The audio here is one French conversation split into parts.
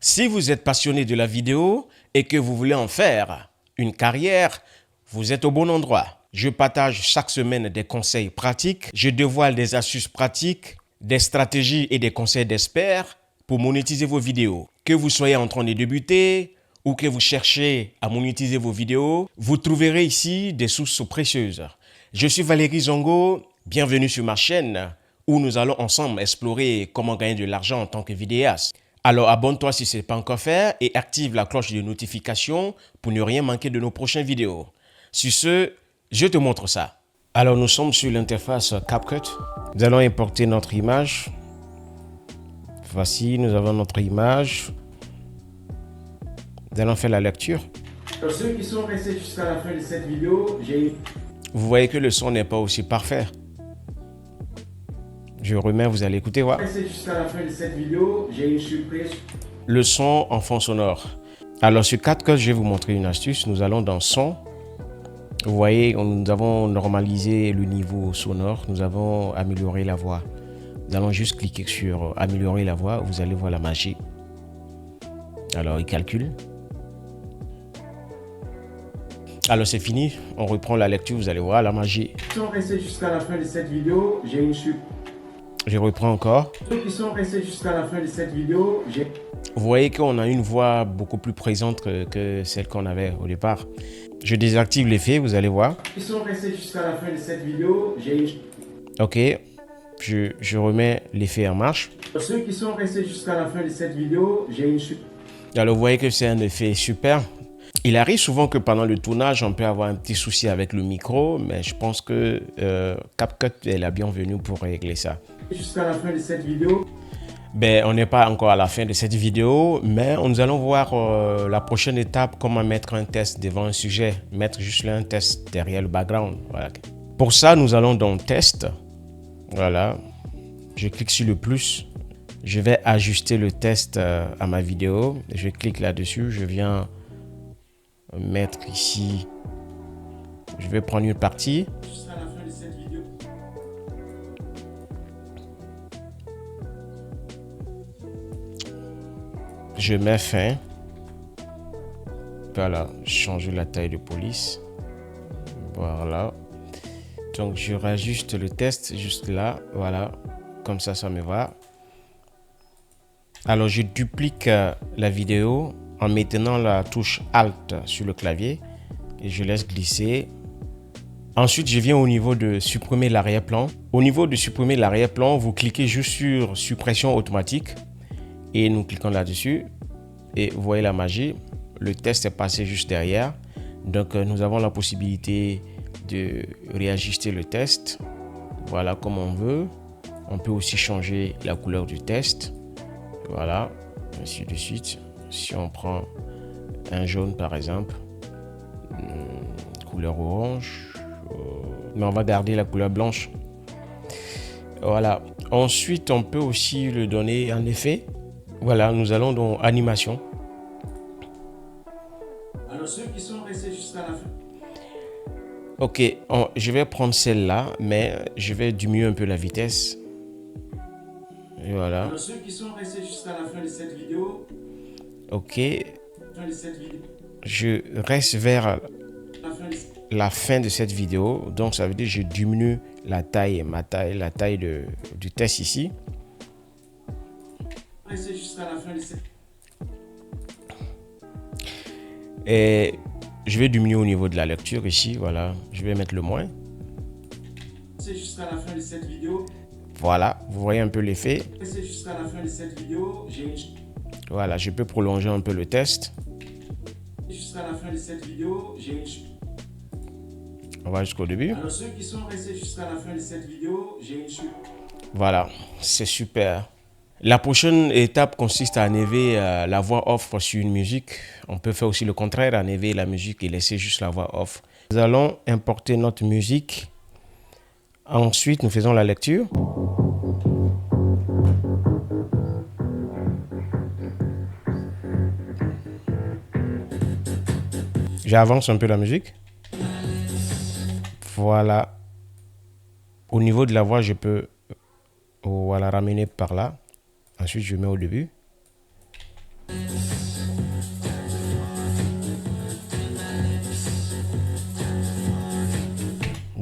Si vous êtes passionné de la vidéo et que vous voulez en faire une carrière, vous êtes au bon endroit. Je partage chaque semaine des conseils pratiques, je dévoile des astuces pratiques, des stratégies et des conseils d'experts pour monétiser vos vidéos. Que vous soyez en train de débuter ou que vous cherchez à monétiser vos vidéos, vous trouverez ici des sources précieuses. Je suis Valérie Zongo, bienvenue sur ma chaîne où nous allons ensemble explorer comment gagner de l'argent en tant que vidéaste. Alors abonne-toi si ce n'est pas encore fait et active la cloche de notification pour ne rien manquer de nos prochaines vidéos. Sur ce, je te montre ça. Alors nous sommes sur l'interface CapCut. Nous allons importer notre image. Voici, nous avons notre image. Nous allons faire la lecture. Pour ceux qui sont restés jusqu'à la fin de cette vidéo, Vous voyez que le son n'est pas aussi parfait. Je remets, vous allez écouter. Ouais. Jusqu'à la fin de cette vidéo, j'ai une surprise. Le son en fond sonore. Alors sur CapCut, je vais vous montrer une astuce. Nous allons dans son. Vous voyez, nous avons normalisé le niveau sonore. Nous avons amélioré la voix. Nous allons juste cliquer sur améliorer la voix. Vous allez voir la magie. Alors il calcule. Alors c'est fini. On reprend la lecture. Vous allez voir la magie. Ceux qui sont restés jusqu'à la fin de cette vidéo, j'ai une surprise. Je reprends encore. Ceux qui sont restés jusqu'à la fin de cette vidéo, Vous voyez qu'on a une voix beaucoup plus présente que celle qu'on avait au départ. Je désactive l'effet, vous allez voir. Ceux qui sont restés jusqu'à la fin de cette vidéo, j'ai une... Ok, je remets l'effet en marche. Pour ceux qui sont restés jusqu'à la fin de cette vidéo, j'ai une surprise. Alors vous voyez que c'est un effet super. Il arrive souvent que pendant le tournage, on peut avoir un petit souci avec le micro, mais je pense que CapCut est la bienvenue pour régler ça. Jusqu'à la fin de cette vidéo. Ben, on n'est pas encore à la fin de cette vidéo, mais nous allons voir la prochaine étape, comment mettre un test devant un sujet, mettre juste là un test derrière le background. Voilà. Pour ça, nous allons dans test. Voilà. Je clique sur le plus. Je vais ajuster le test à ma vidéo. Je clique là-dessus. Je viens mettre ici. Je vais prendre une partie. Jusqu'à la fin de cette vidéo. Je mets fin. Voilà, changer la taille de police. Voilà. Donc je rajuste le test juste là. Voilà, comme ça me va. Alors je duplique la vidéo en maintenant la touche Alt sur le clavier et je laisse glisser. Ensuite, je viens au niveau de supprimer l'arrière-plan. Au niveau de supprimer l'arrière-plan, vous cliquez juste sur suppression automatique et nous cliquons là-dessus et vous voyez la magie. Le test est passé juste derrière. Donc, nous avons la possibilité de réajuster le test. Voilà, comme on veut. On peut aussi changer la couleur du test. Voilà, ainsi de suite. Si on prend un jaune par exemple, couleur orange, mais on va garder la couleur blanche. Voilà. Ensuite, on peut aussi le donner un effet. Voilà, nous allons dans animation. Alors ceux qui sont restés jusqu'à la fin. Ok, je vais prendre celle-là, mais je vais diminuer un peu la vitesse. Et voilà. Alors ceux qui sont restés jusqu'à la fin de cette vidéo. Ok. Fin de cette vidéo. Je reste vers la fin de cette vidéo. Donc ça veut dire que je diminue la taille du test ici. Restez jusqu'à la fin de cette... Et je vais diminuer au niveau de la lecture ici. Voilà, je vais mettre le moins. C'est jusqu'à la fin de cette vidéo. Voilà, vous voyez un peu l'effet. C'est jusqu'à la fin de cette vidéo. Voilà, je peux prolonger un peu le test. Jusqu'à la fin de cette vidéo, j'ai une... On va jusqu'au début. Alors ceux qui sont restés jusqu'à la fin de cette vidéo, j'ai une chute. Voilà, c'est super. La prochaine étape consiste à enlever la voix off sur une musique. On peut faire aussi le contraire, enlever la musique et laisser juste la voix off. Nous allons importer notre musique. Ensuite, nous faisons la lecture. J'avance un peu la musique. Voilà. Au niveau de la voix, je peux la ramener par là. Ensuite, je mets au début.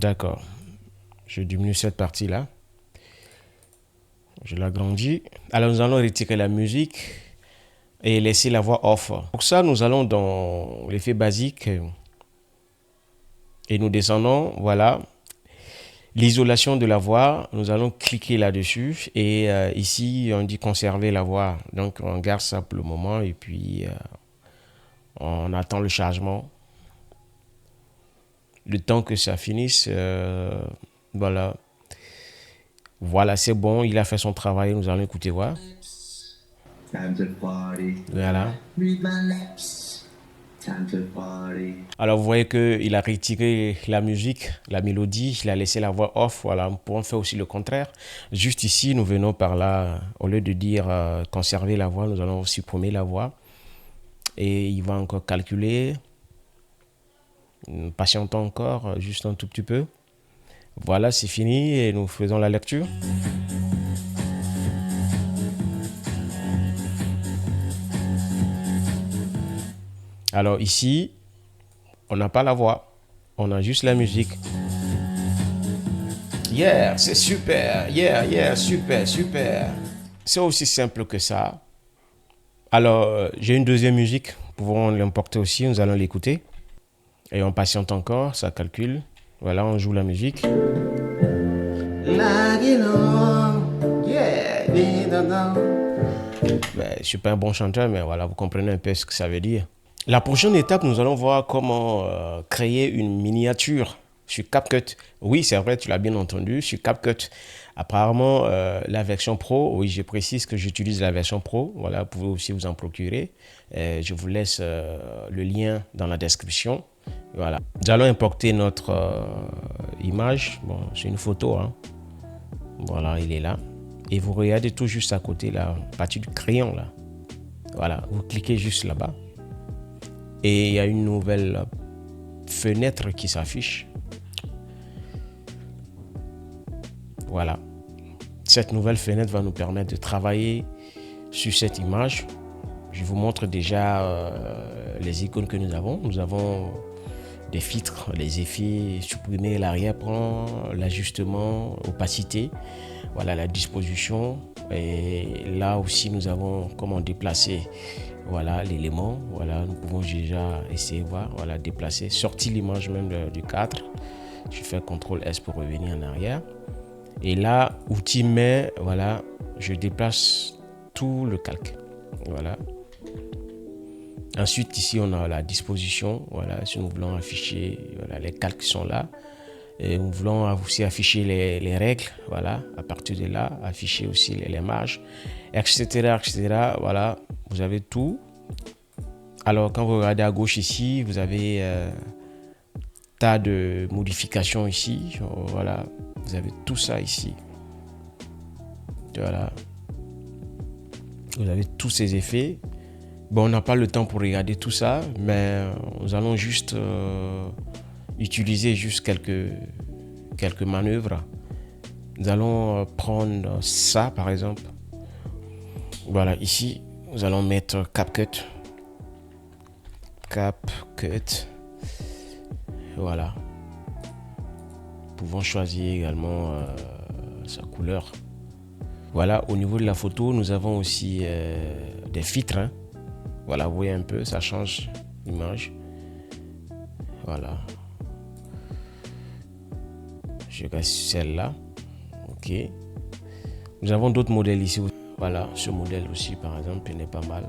D'accord. Je diminue cette partie-là. Je l'agrandis. Alors, nous allons retirer la musique et laisser la voix off. Pour ça, nous allons dans l'effet basique et nous descendons. Voilà. L'isolation de la voix, nous allons cliquer là-dessus et ici, on dit conserver la voix. Donc, on garde ça pour le moment et puis on attend le chargement. Le temps que ça finisse, voilà. Voilà, c'est bon, il a fait son travail, nous allons écouter voir. Time to party. Voilà. Read my lips. Time to party. Alors, vous voyez qu'il a retiré la musique, la mélodie, il a laissé la voix off. Voilà, nous pouvons faire aussi le contraire. Juste ici, nous venons par là, au lieu de dire conserver la voix, nous allons supprimer la voix. Et il va encore calculer. Patientons encore, juste un tout petit peu. Voilà, c'est fini et nous faisons la lecture. Alors ici, on n'a pas la voix, on a juste la musique. Yeah, c'est super. Yeah, super, super. C'est aussi simple que ça. Alors, j'ai une deuxième musique. Nous pouvons l'importer aussi, nous allons l'écouter. Et on patiente encore, ça calcule. Voilà, on joue la musique. Ben, je suis pas un bon chanteur, mais voilà, vous comprenez un peu ce que ça veut dire. La prochaine étape, nous allons voir comment créer une miniature sur CapCut. Oui, c'est vrai, tu l'as bien entendu, sur CapCut. Apparemment, la version Pro, oui, je précise que j'utilise la version Pro. Voilà, vous pouvez aussi vous en procurer. Je vous laisse le lien dans la description. Voilà. Nous allons importer notre image. Bon, c'est une photo, hein. Voilà, il est là. Et vous regardez tout juste à côté, là, à partir du crayon, là. Voilà, vous cliquez juste là-bas. Et il y a une nouvelle fenêtre qui s'affiche. Voilà. Cette nouvelle fenêtre va nous permettre de travailler sur cette image. Je vous montre déjà les icônes que nous avons. Nous avons des filtres, les effets, supprimer l'arrière-plan, l'ajustement, opacité. Voilà la disposition. Et là aussi, nous avons comment déplacer. Voilà l'élément. Voilà, nous pouvons déjà essayer de voir. Voilà, déplacer, sortir l'image même du cadre. Je fais CTRL S pour revenir en arrière. Et là, outil main, voilà, je déplace tout le calque. Voilà. Ensuite, ici, on a la disposition. Voilà, si nous voulons afficher, voilà, les calques sont là. Et nous voulons aussi afficher les règles. Voilà, à partir de là, afficher aussi les marges, etc., etc. Voilà, vous avez tout. Alors, quand vous regardez à gauche ici, vous avez tas de modifications ici. Voilà, vous avez tout ça ici. Voilà, vous avez tous ces effets. Bon, on n'a pas le temps pour regarder tout ça, mais nous allons juste utiliser juste quelques manœuvres. Nous allons prendre ça, par exemple. Voilà, ici, nous allons mettre CapCut. CapCut. Voilà. Nous pouvons choisir également sa couleur. Voilà, au niveau de la photo, nous avons aussi des filtres. Hein. Voilà, vous voyez un peu, ça change l'image. Voilà. Je reste celle-là. Ok. Nous avons d'autres modèles ici. Voilà, ce modèle aussi, par exemple, il n'est pas mal.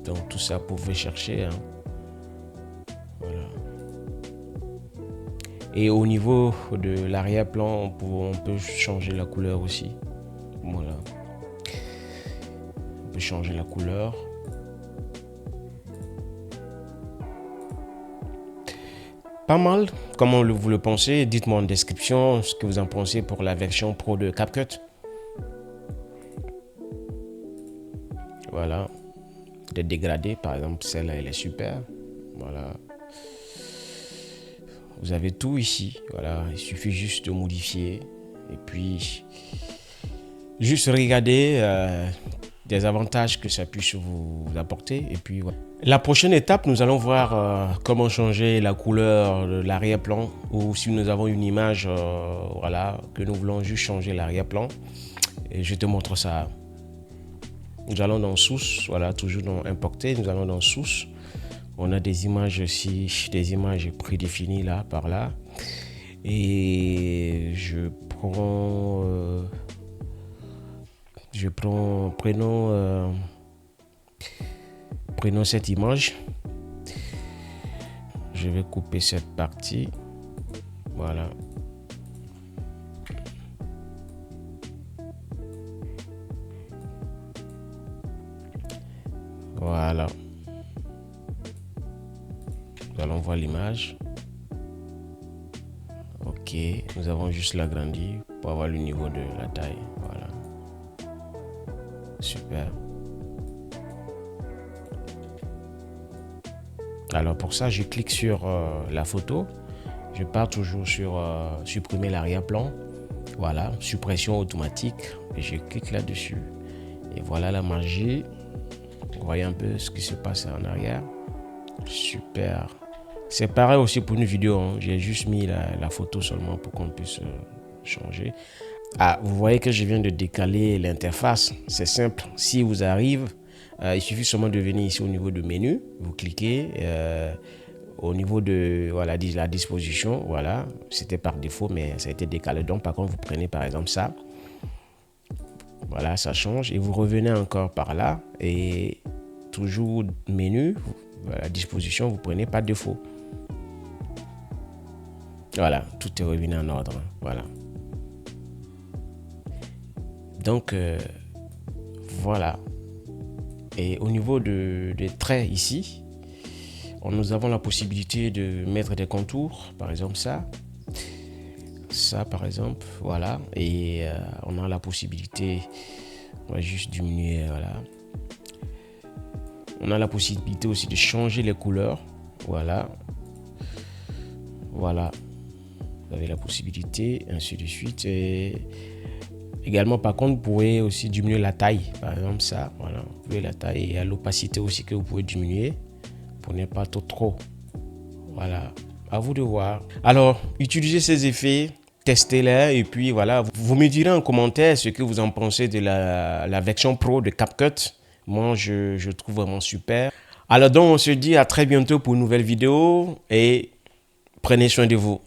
Donc, tout ça, vous pouvez chercher. Hein. Voilà. Et au niveau de l'arrière-plan, on peut changer la couleur aussi. Voilà. On peut changer la couleur. Pas mal, comment vous le pensez? Dites-moi en description ce que vous en pensez pour la version Pro de CapCut. Voilà. Des dégradés, par exemple, celle-là, elle est super. Voilà. Vous avez tout ici. Voilà. Il suffit juste de modifier. Et puis, juste regarder des avantages que ça puisse vous apporter. Et puis, voilà. La prochaine étape, nous allons voir comment changer la couleur de l'arrière-plan, ou si nous avons une image, voilà, que nous voulons juste changer l'arrière-plan. Et je te montre ça. Nous allons dans Source, voilà, toujours dans Importer, nous allons dans Source. On a des images ici, des images prédéfinies là, par là. Et prenons cette image. Je vais couper cette partie. Voilà. Voilà. Nous allons voir l'image. Ok, nous avons juste l'agrandi pour avoir le niveau de la taille. Voilà. Super. Alors pour ça, je clique sur la photo. Je pars toujours sur supprimer l'arrière-plan. Voilà, suppression automatique. Et je clique là-dessus. Et voilà la magie. Vous voyez un peu ce qui se passe en arrière. Super. C'est pareil aussi pour une vidéo. Hein. J'ai juste mis la photo seulement pour qu'on puisse changer. Ah, vous voyez que je viens de décaler l'interface. C'est simple. Si vous arrive, il suffit seulement de venir ici au niveau de menu. Vous cliquez au niveau de voilà, la disposition. Voilà, c'était par défaut, mais ça a été décalé. Donc, par contre, vous prenez par exemple ça. Voilà, ça change. Et vous revenez encore par là. Et toujours menu, voilà, disposition, vous prenez par défaut. Voilà, tout est revenu en ordre. Voilà. Donc, voilà. Et au niveau des traits ici, nous avons la possibilité de mettre des contours. Par exemple, ça. Ça, par exemple. Voilà. Et on a la possibilité, on va juste diminuer. Voilà. On a la possibilité aussi de changer les couleurs. Voilà. Voilà. Vous avez la possibilité, ainsi de suite. Et également, par contre, vous pouvez aussi diminuer la taille. Par exemple, ça. Voilà. Vous pouvez la taille et l'opacité aussi que vous pouvez diminuer pour ne pas trop. Voilà. À vous de voir. Alors, utilisez ces effets. Testez-les et puis voilà. Vous me direz en commentaire ce que vous en pensez de la version Pro de CapCut. Moi, je trouve vraiment super. Alors donc, on se dit à très bientôt pour une nouvelle vidéo et prenez soin de vous.